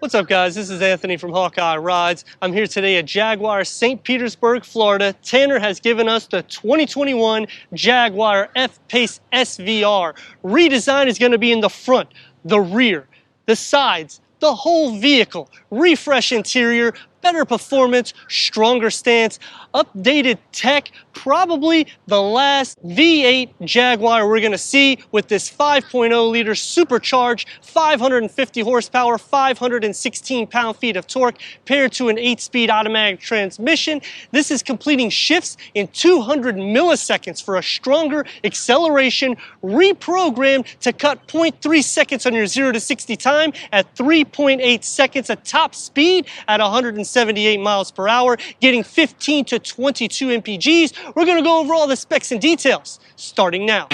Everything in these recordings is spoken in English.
What's up, guys? This is Anthony from Hawkeye Rides. I'm here today at Jaguar St. Petersburg, Florida. Tanner has given us the 2021 Jaguar F-Pace SVR. Redesign is going to be in the front, the rear, the sides, the whole vehicle. Refresh interior, better performance, stronger stance, updated tech, probably the last V8 Jaguar we're gonna see with this 5.0 liter supercharged, 550 horsepower, 516 pound-feet of torque paired to an 8-speed automatic transmission. This is completing shifts in 200 milliseconds for a stronger acceleration, reprogrammed to cut 0.3 seconds on your 0 to 60 time at 3.8 seconds at top speed at 178 miles per hour, getting 15 to 22 mpgs. We're going to go over all the specs and details, starting now.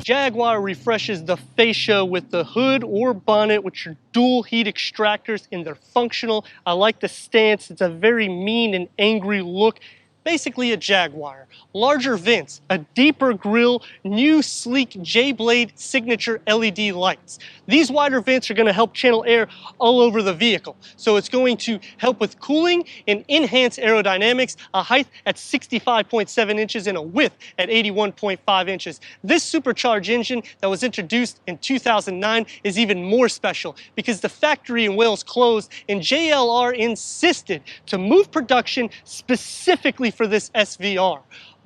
Jaguar refreshes the fascia with the hood or bonnet, which are dual heat extractors, and they're functional. I like the stance. It's a very mean and angry look. Basically a Jaguar. Larger vents, a deeper grille, new sleek J-Blade signature LED lights. These wider vents are going to help channel air all over the vehicle. So it's going to help with cooling and enhance aerodynamics, a height at 65.7 inches and a width at 81.5 inches. This supercharged engine that was introduced in 2009 is even more special because the factory in Wales closed and JLR insisted to move production specifically for this SVR.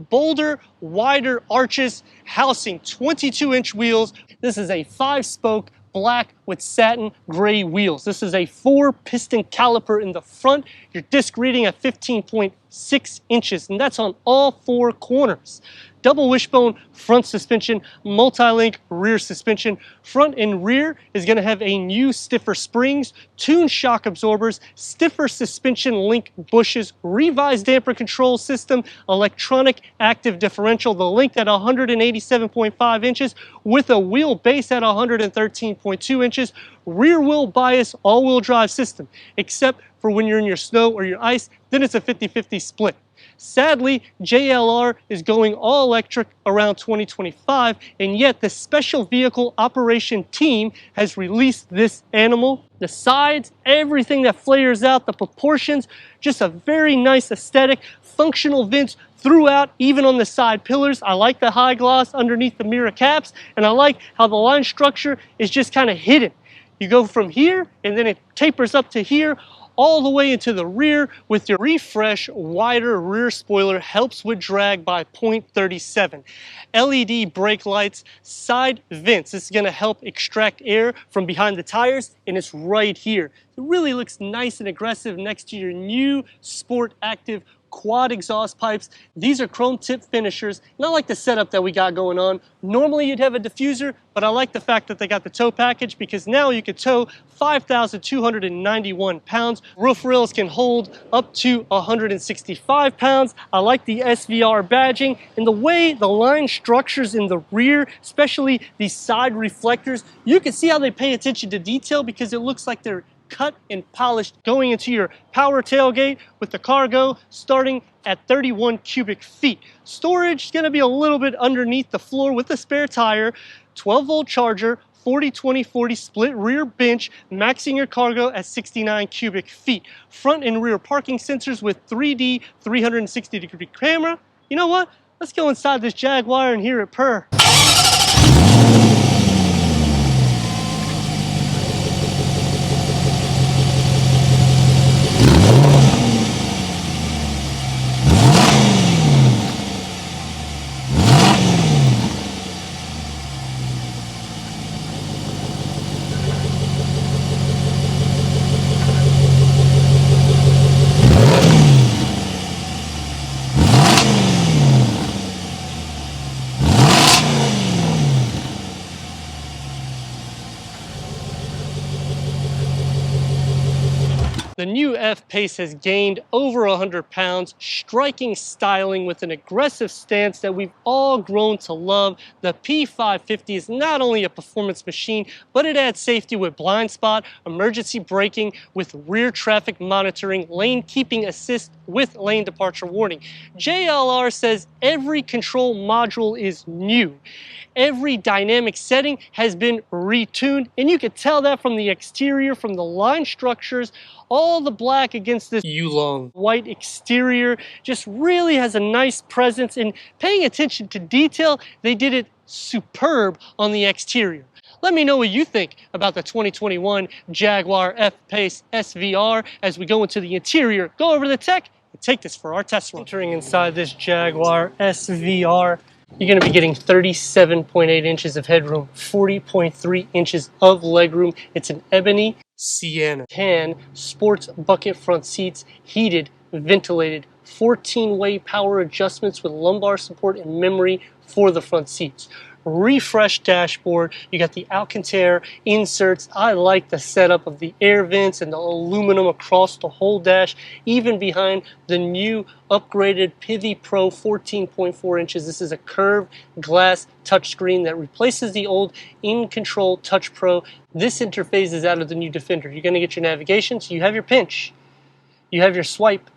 Bolder, wider arches, housing 22-inch wheels. This is a 5-spoke black with satin gray wheels. This is a 4-piston caliper in the front. Your disc reading at 15.6 inches, and that's on all 4 corners. Double wishbone front suspension, multi-link rear suspension. Front and rear is going to have a new stiffer springs, tuned shock absorbers, stiffer suspension link bushes, revised damper control system, electronic active differential, the length at 187.5 inches with a wheelbase at 113.2 inches, rear wheel bias all-wheel drive system, except for when you're in your snow or your ice, then it's a 50-50 split. Sadly, JLR is going all electric around 2025, and yet the special vehicle operation team has released this animal. The sides, everything that flares out, the proportions, just a very nice aesthetic, functional vents throughout, even on the side pillars. I like the high gloss underneath the mirror caps, and I like how the line structure is just kind of hidden. You go from here, and then it tapers up to here, all the way into the rear with your refresh wider rear spoiler, helps with drag by 0.37. LED brake lights, side vents. This is going to help extract air from behind the tires, and it's right here. It really looks nice and aggressive next to your new Sport Active quad exhaust pipes. These are chrome tip finishers, and I like the setup that we got going on. Normally you'd have a diffuser, but I like the fact that they got the tow package because now you could tow 5,291 pounds. Roof rails can hold up to 165 pounds. I like the SVR badging and the way the line structures in the rear, especially these side reflectors. You can see how they pay attention to detail because it looks like they're cut and polished going into your power tailgate with the cargo starting at 31 cubic feet. Storage is going to be a little bit underneath the floor with a spare tire, 12-volt charger, 40-20-40 split rear bench, maxing your cargo at 69 cubic feet. Front and rear parking sensors with 3D 360-degree camera. You know what? Let's go inside this Jaguar and hear it purr. The new F-Pace has gained over 100 pounds, striking styling with an aggressive stance that we've all grown to love. The P550 is not only a performance machine, but it adds safety with blind spot, emergency braking with rear traffic monitoring, lane keeping assist with lane departure warning. JLR says every control module is new. Every dynamic setting has been retuned, and you can tell that from the exterior, from the line structures. All the black against this Yulong white exterior just really has a nice presence, and paying attention to detail, they did it superb on the exterior. Let me know what you think about the 2021 Jaguar F-Pace SVR as we go into the interior, go over the tech, and take this for our test run. Entering inside this Jaguar SVR, you're going to be getting 37.8 inches of headroom, 40.3 inches of legroom. It's an ebony sienna tan sports bucket front seats, heated, ventilated, 14-way power adjustments with lumbar support and memory for the front seats. Refreshed dashboard. You got the Alcantara inserts. I like the setup of the air vents and the aluminum across the whole dash, even behind the new upgraded Pivi Pro 14.4 inches. This is a curved glass touchscreen that replaces the old In Control Touch Pro. This interface is out of the new Defender. You're going to get your navigation, so you have your pinch, you have your swipe,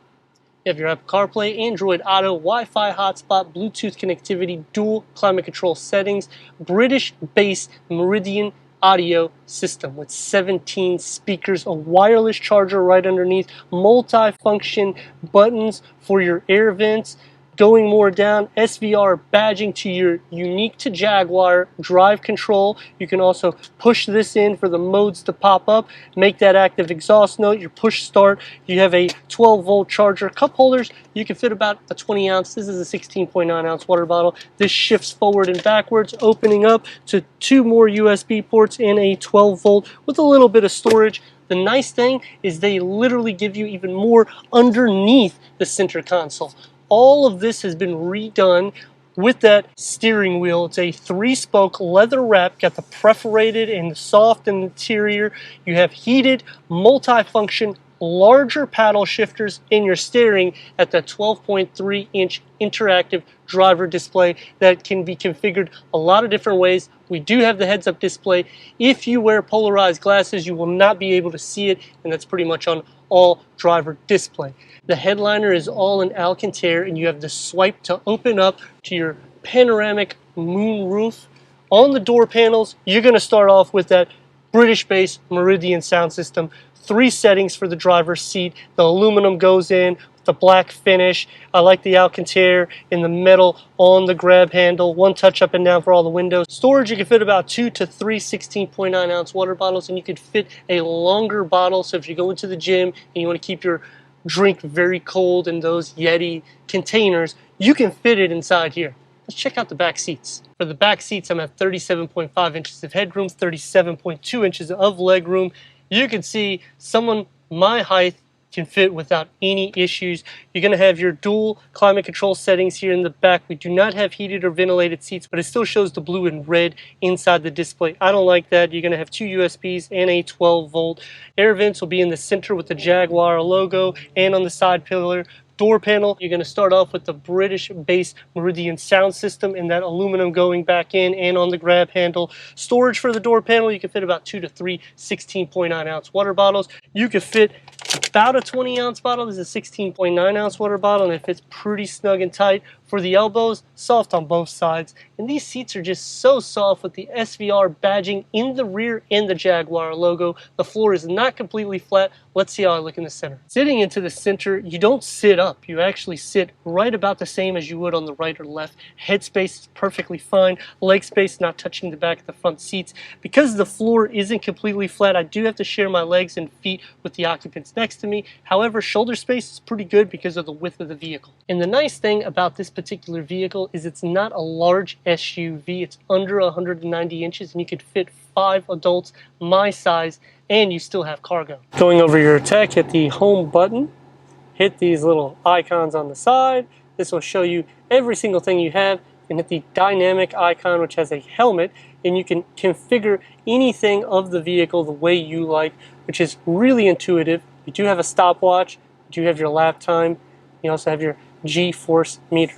you have your Apple CarPlay, Android Auto, Wi-Fi hotspot, Bluetooth connectivity, dual climate control settings, British-based Meridian audio system with 17 speakers, a wireless charger right underneath, multi-function buttons for your air vents. Going more down, SVR badging to your unique to Jaguar drive control. You can also push this in for the modes to pop up, make that active exhaust note, your push start. You have a 12-volt charger. Cup holders, you can fit about a 20 ounce. This is a 16.9 ounce water bottle. This shifts forward and backwards, opening up to 2 more USB ports and a 12-volt with a little bit of storage. The nice thing is they literally give you even more underneath the center console. All of this has been redone with that steering wheel. It's a 3-spoke leather wrap, got the perforated and the soft interior. You have heated, multi-function, larger paddle shifters in your steering at the 12.3-inch interactive driver display that can be configured a lot of different ways. We do have the heads-up display. If you wear polarized glasses, you will not be able to see it, and that's pretty much on all driver display. The headliner is all in Alcantara, and you have the swipe to open up to your panoramic moon roof. On the door panels, you're going to start off with that British-based Meridian sound system. 3 settings for the driver's seat. The aluminum goes in with the black finish. I like the Alcantara in the metal on the grab handle. 1 touch up and down for all the windows. Storage, you can fit about 2 to 3 16.9 ounce water bottles, and you could fit a longer bottle. So if you go into the gym and you want to keep your drink very cold in those Yeti containers, you can fit it inside here. Let's check out the back seats. For the back seats, I'm at 37.5 inches of headroom, 37.2 inches of legroom. You can see someone my height can fit without any issues. You're going to have your dual climate control settings here in the back. We do not have heated or ventilated seats, but it still shows the blue and red inside the display. I don't like that. You're going to have 2 USBs and a 12-volt. Air vents will be in the center with the Jaguar logo and on the side pillar. Door panel, you're going to start off with the British-based Meridian sound system and that aluminum going back in and on the grab handle. Storage for the door panel, you can fit about 2 to 3 16.9 ounce water bottles. You can fit about a 20 ounce bottle. This is a 16.9 ounce water bottle, and it fits pretty snug and tight. For the elbows, soft on both sides. And these seats are just so soft with the SVR badging in the rear and the Jaguar logo. The floor is not completely flat. Let's see how I look in the center. Sitting into the center, you don't sit up. You actually sit right about the same as you would on the right or left. Head space is perfectly fine. Leg space not touching the back of the front seats. Because the floor isn't completely flat, I do have to share my legs and feet with the occupants next to me. However, shoulder space is pretty good because of the width of the vehicle. And the nice thing about this particular vehicle is it's not a large SUV. It's under 190 inches, and you could fit 5 adults my size, and you still have cargo. Going over your tech, hit the home button, hit these little icons on the side. This will show you every single thing you have, and hit the dynamic icon, which has a helmet, and you can configure anything of the vehicle the way you like, which is really intuitive. You do have a stopwatch, you do have your lap time, you also have your G-force meter.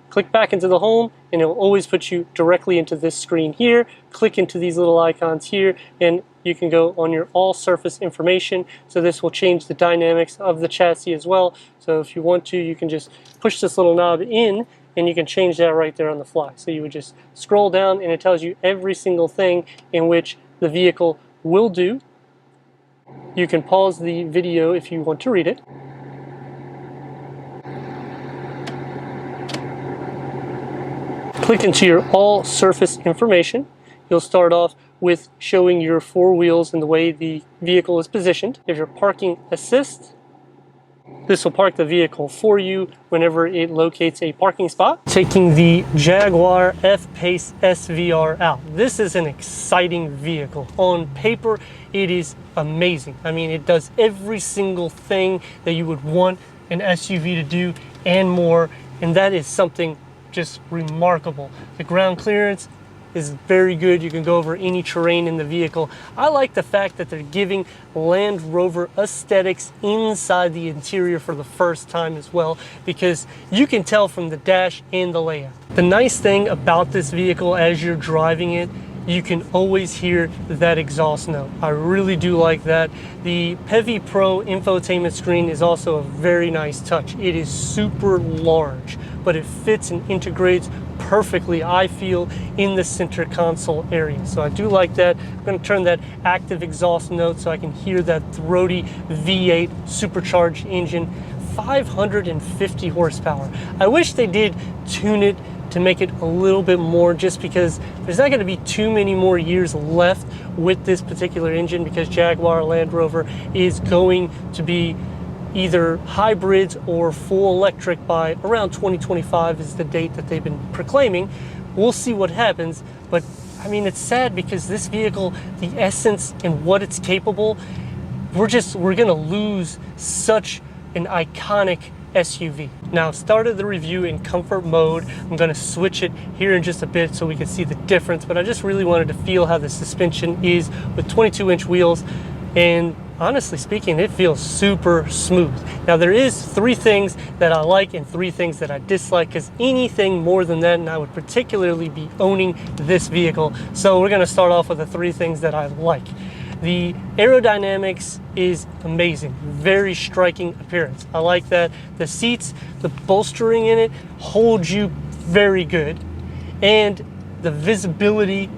Click back into the home and it will always put you directly into this screen here. Click into these little icons here and you can go on your all surface information. So this will change the dynamics of the chassis as well. So if you want to, you can just push this little knob in and you can change that right there on the fly. So you would just scroll down and it tells you every single thing in which the vehicle will do. You can pause the video if you want to read it. Click into your all surface information. You'll start off with showing your four wheels and the way the vehicle is positioned. If you're parking assist, this will park the vehicle for you whenever it locates a parking spot. Taking the Jaguar F-Pace SVR out. This is an exciting vehicle. On paper, it is amazing. I mean, it does every single thing that you would want an SUV to do and more, and that is something just remarkable. The ground clearance is very good. You can go over any terrain in the vehicle. I like the fact that they're giving Land Rover aesthetics inside the interior for the first time as well, because you can tell from the dash and the layout. The nice thing about this vehicle as you're driving it, you can always hear that exhaust note. I really do like that. The Pivi Pro infotainment screen is also a very nice touch. It is super large, but it fits and integrates perfectly, I feel, in the center console area. So I do like that. I'm going to turn that active exhaust note so I can hear that throaty V8 supercharged engine, 550 horsepower. I wish they did tune it to make it a little bit more, just because there's not going to be too many more years left with this particular engine, because Jaguar Land Rover is going to be either hybrids or full electric by around 2025 is the date that they've been proclaiming. We'll see what happens, but I mean, it's sad because this vehicle, the essence and what it's capable, we're gonna lose such an iconic SUV. Now, I've started the review in comfort mode. I'm going to switch it here in just a bit so we can see the difference, but I just really wanted to feel how the suspension is with 22-inch wheels, and honestly speaking, it feels super smooth. Now, there is three things that I like and three things that I dislike, because anything more than that and I would particularly be owning this vehicle. So we're going to start off with the three things that I like. The aerodynamics is amazing, very striking appearance. I like that. The seats, the bolstering in it holds you very good, and the visibility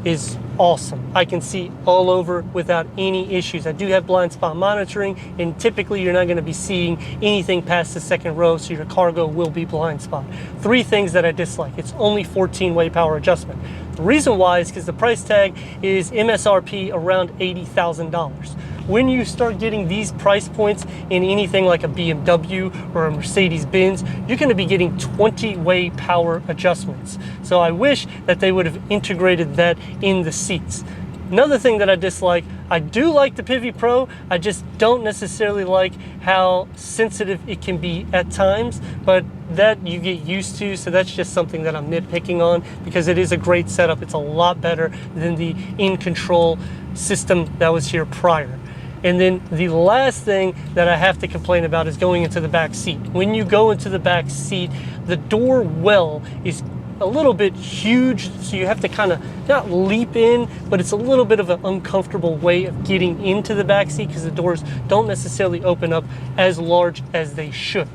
is awesome. I can see all over without any issues. I do have blind spot monitoring, and typically you're not going to be seeing anything past the second row, so your cargo will be blind spot. Three things that I dislike. It's only 14-way power adjustment. The reason why is because the price tag is MSRP around $80,000. When you start getting these price points in anything like a BMW or a Mercedes Benz, you're going to be getting 20-way power adjustments. So I wish that they would have integrated that in the seats. Another thing that I dislike, I do like the Pivi Pro, I just don't necessarily like how sensitive it can be at times, but that you get used to, so that's just something that I'm nitpicking on, because it is a great setup. It's a lot better than the in-control system that was here prior. And then the last thing that I have to complain about is going into the back seat. When you go into the back seat, the door well is a little bit huge, so you have to kind of not leap in, but it's a little bit of an uncomfortable way of getting into the back seat because the doors don't necessarily open up as large as they should.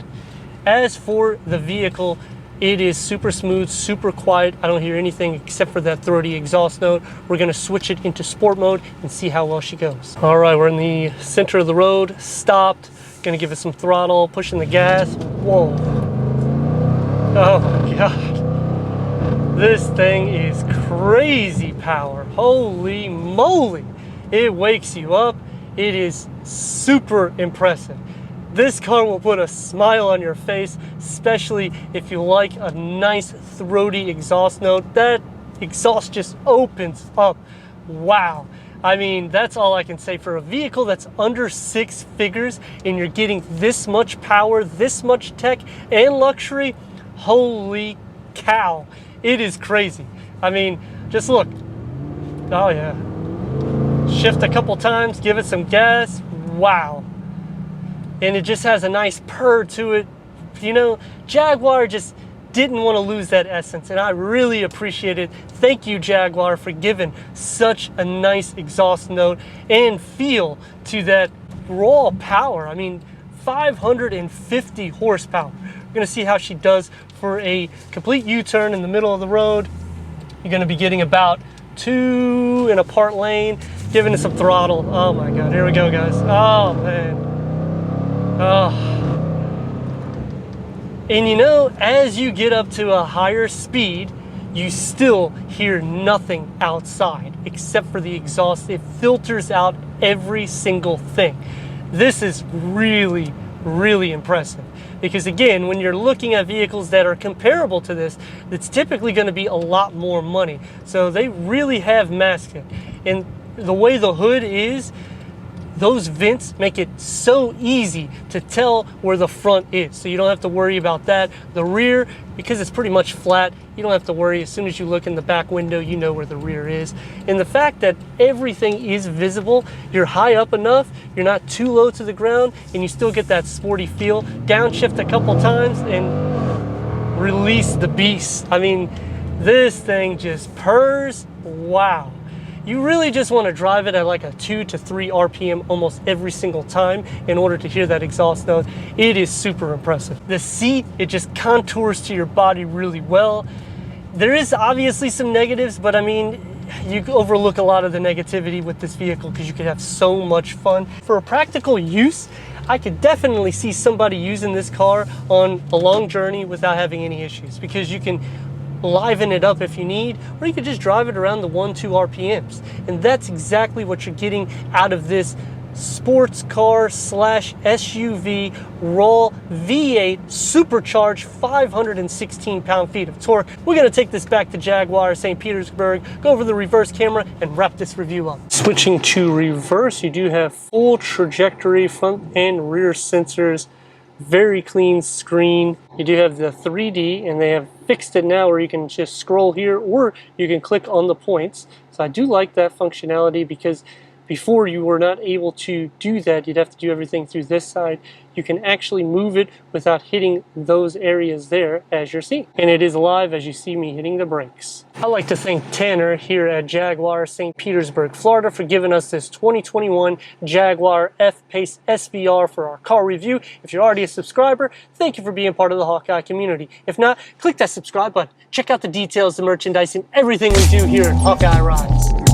As for the vehicle, it is super smooth, super quiet. I don't hear anything except for that throaty exhaust note. We're gonna switch it into sport mode and see how well she goes. All right, we're in the center of the road, stopped. Gonna give it some throttle, pushing the gas. Whoa. Oh my God. This thing is crazy power. Holy moly. It wakes you up. It is super impressive. This car will put a smile on your face, especially if you like a nice throaty exhaust note. That exhaust just opens up. Wow. I mean, that's all I can say for a vehicle that's under 6 figures and you're getting this much power, this much tech and luxury. Holy cow. It is crazy. I mean, just look. Oh yeah. Shift a couple times, give it some gas. Wow. and it just has a nice purr to it. You know, Jaguar just didn't want to lose that essence, and I really appreciate it. Thank you, Jaguar, for giving such a nice exhaust note and feel to that raw power. I mean, 550 horsepower. We're going to see how she does for a complete U-turn in the middle of the road. You're going to be getting about 2 in a part lane, giving it some throttle. Oh my God, here we go, guys. Oh man. Oh. And you know, as you get up to a higher speed, you still hear nothing outside except for the exhaust. It filters out every single thing. This is really, really impressive. Because again, when you're looking at vehicles that are comparable to this, it's typically going to be a lot more money. So they really have masked it. And the way the hood is, those vents make it so easy to tell where the front is. So you don't have to worry about that. The rear, because it's pretty much flat, you don't have to worry. As soon as you look in the back window, you know where the rear is. And the fact that everything is visible, you're high up enough, you're not too low to the ground, and you still get that sporty feel. Downshift a couple times and release the beast. I mean, this thing just purrs. Wow. You really just want to drive it at like a 2 to 3 RPM almost every single time in order to hear that exhaust note. It is super impressive. The seat, it just contours to your body really well. There is obviously some negatives, but I mean, you overlook a lot of the negativity with this vehicle because you can have so much fun. For a practical use, I could definitely see somebody using this car on a long journey without having any issues, because you can liven it up if you need, or you could just drive it around the 1-2 RPMs. And that's exactly what you're getting out of this sports car slash SUV raw V8 supercharged 516 pound-feet of torque. We're going to take this back to Jaguar St. Petersburg, go over the reverse camera, and wrap this review up. Switching to reverse, you do have full trajectory front and rear sensors, very clean screen. You do have the 3D, and they have fixed it now where you can just scroll here or you can click on the points. So I do like that functionality, because before you were not able to do that. You'd have to do everything through this side. You can actually move it without hitting those areas there, as you're seeing. And it is live as you see me hitting the brakes. I'd like to thank Tanner here at Jaguar St. Petersburg, Florida, for giving us this 2021 Jaguar F-Pace SVR for our car review. If you're already a subscriber, thank you for being part of the Hawkeye community. If not, click that subscribe button. Check out the details, the merchandise, and everything we do here at Hawkeye Rides.